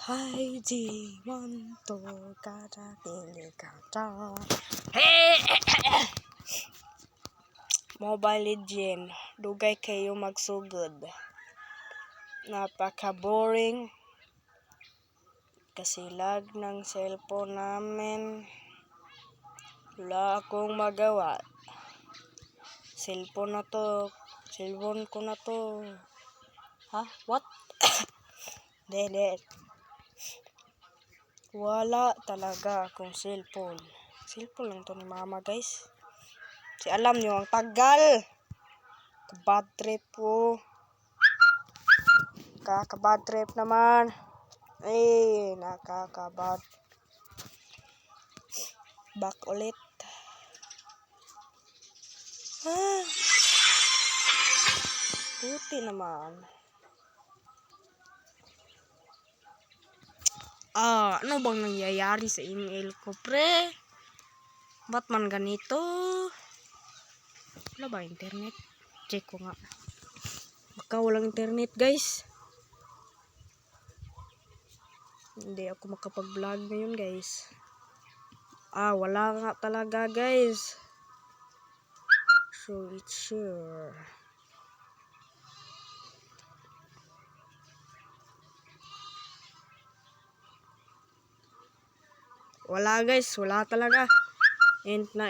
Hai jiwanto kada pilih kata. Hey! Mobile Legend, dugay kayo magsugod. Napaka-boring. Kasi lag ng cellphone namin. Wala akong magawa. Cellphone ko na to. Ha? What? Dede. Wala talaga akong cellphone. Cellphone lang to ni mama, guys. Si alam nyo, ang tagal. Bad trip po. Bad trip naman. Nakakabad. Back ulit. Puti naman. Ano bang nangyayari sa email ko, pre? Ba't man ganito? Wala ba internet? Check ko nga. Baka walang internet, guys. Hindi ako makapag-vlog ngayon, guys. Wala nga talaga, guys. So, it's sure. Wala, guys. Wala talaga. And na